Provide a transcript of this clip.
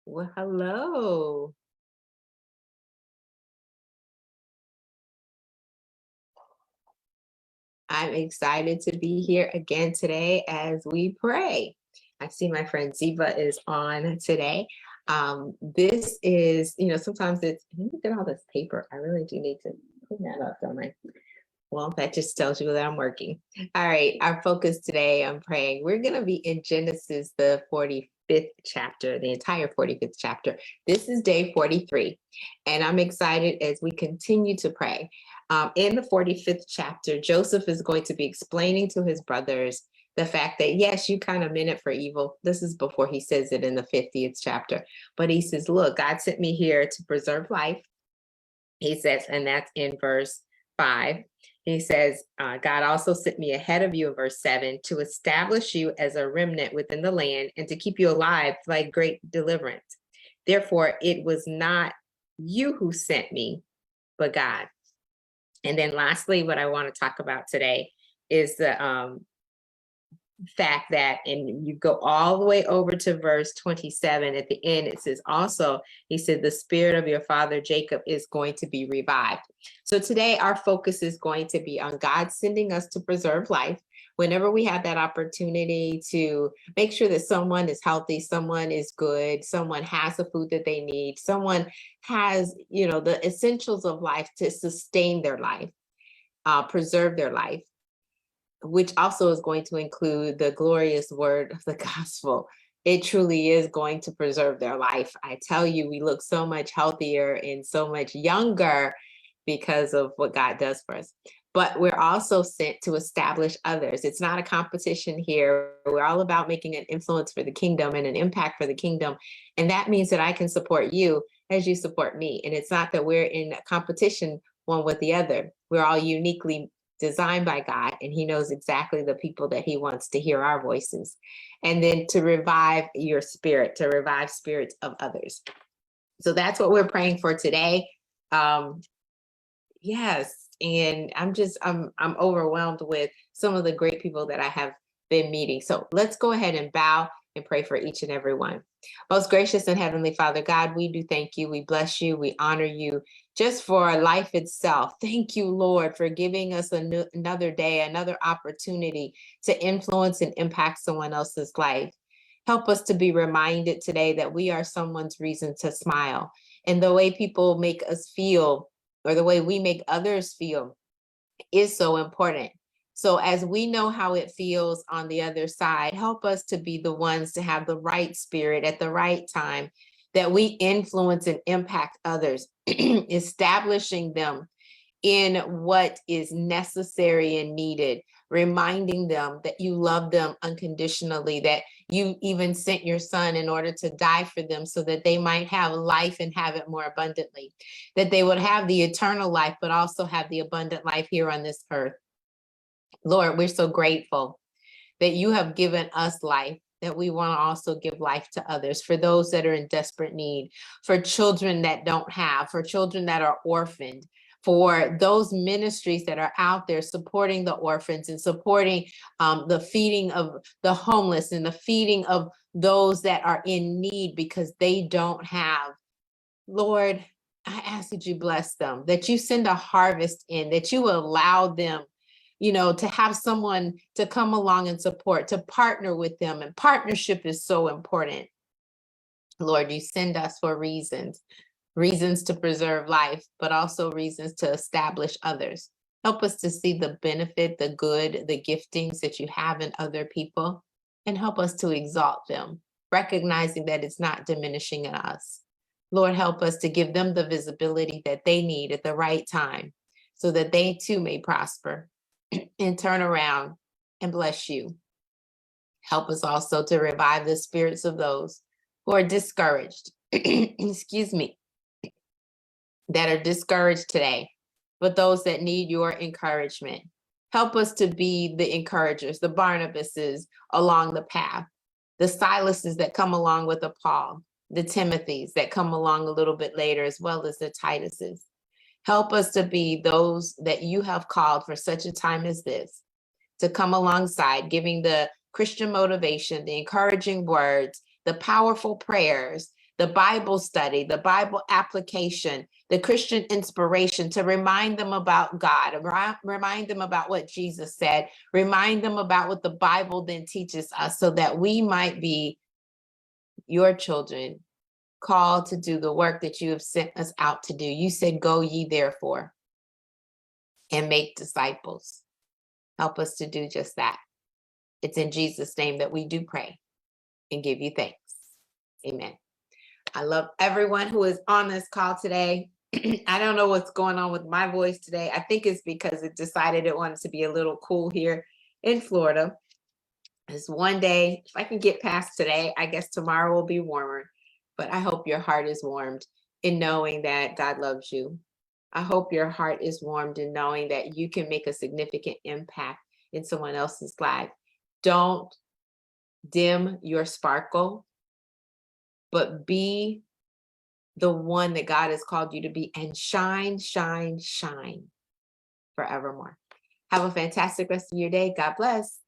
Well, hello. I'm excited to be here again today as we pray. I see my friend Ziva is on today. This is, sometimes look at all this paper. I really do need to clean that up, don't I? Well, that just tells you that I'm working. All right, our focus today, I'm praying. We're going to be in Genesis, the 45th chapter, the entire 45th chapter. This is day 43, and I'm excited as we continue to pray. In the 45th chapter, Joseph is going to be explaining to his brothers the fact that, yes, you kind of meant it for evil. This is before he says it in the 50th chapter. But he says, look, God sent me here to preserve life. He says, and that's in verse 5. He says, God also sent me ahead of you in verse 7 to establish you as a remnant within the land and to keep you alive like great deliverance. Therefore, it was not you who sent me, but God. And then lastly, what I want to talk about today is the fact that, and you go all the way over to verse 27 at the end, it says also, he said, the spirit of your father Jacob is going to be revived. So today our focus is going to be on God sending us to preserve life. Whenever we have that opportunity to make sure that someone is healthy, someone is good, someone has the food that they need, someone has, the essentials of life to sustain their life, preserve their life, which also is going to include the glorious word of the gospel. It truly is going to preserve their life. I tell you, we look so much healthier and so much younger because of what God does for us. But we're also sent to establish others. It's not a competition here. We're all about making an influence for the kingdom and an impact for the kingdom. And that means that I can support you as you support me. And it's not that we're in a competition one with the other. We're all uniquely designed by God, and he knows exactly the people that he wants to hear our voices. And then to revive your spirit, to revive spirits of others. So that's what we're praying for today. Yes, and I'm overwhelmed with some of the great people that I have been meeting. So let's go ahead and bow and pray for each and every one. Most gracious and heavenly Father God, we do thank you. We bless you. We honor you just for life itself. Thank you, Lord, for giving us another day, another opportunity to influence and impact someone else's life. Help us to be reminded today that we are someone's reason to smile. And the way people make us feel, or the way we make others feel, is so important. So as we know how it feels on the other side, help us to be the ones to have the right spirit at the right time, that we influence and impact others, establishing them in what is necessary and needed, reminding them that you love them unconditionally, that you even sent your son in order to die for them so that they might have life and have it more abundantly, that they would have the eternal life, but also have the abundant life here on this earth. Lord, we're so grateful that you have given us life, that we want to also give life to others, for those that are in desperate need, for children that don't have, for children that are orphaned, for those ministries that are out there supporting the orphans and supporting the feeding of the homeless and the feeding of those that are in need because they don't have. Lord, I ask that you bless them, that you send a harvest in, that you allow them, to have someone to come along and support, to partner with them. And partnership is so important. Lord, you send us for reasons to preserve life, but also reasons to establish others. Help us to see the benefit, the good, the giftings that you have in other people, and help us to exalt them, recognizing that it's not diminishing in us. Lord, help us to give them the visibility that they need at the right time so that they too may prosper and turn around and bless you. Help us also to revive the spirits of those who are discouraged, excuse me, that are discouraged today, but those that need your encouragement. Help us to be the encouragers, the Barnabases along the path, the Silases that come along with the Paul, the Timothys that come along a little bit later, as well as the Tituses. Help us to be those that you have called for such a time as this, to come alongside, giving the Christian motivation, the encouraging words, the powerful prayers, the Bible study, the Bible application, the Christian inspiration, to remind them about God, remind them about what Jesus said, remind them about what the Bible then teaches us, so that we might be your children, called to do the work that you have sent us out to do. You said, go ye therefore and make disciples. Help us to do just that. It's in Jesus' name that we do pray and give you thanks. Amen. I love everyone who is on this call today. I don't know what's going on with my voice today. I think it's because it decided it wanted to be a little cool here in Florida. It's one day. If I can get past today, I guess tomorrow will be warmer. But I hope your heart is warmed in knowing that God loves you. I hope your heart is warmed in knowing that you can make a significant impact in someone else's life. Don't dim your sparkle, but be the one that God has called you to be, and shine, shine, shine forevermore. Have a fantastic rest of your day. God bless.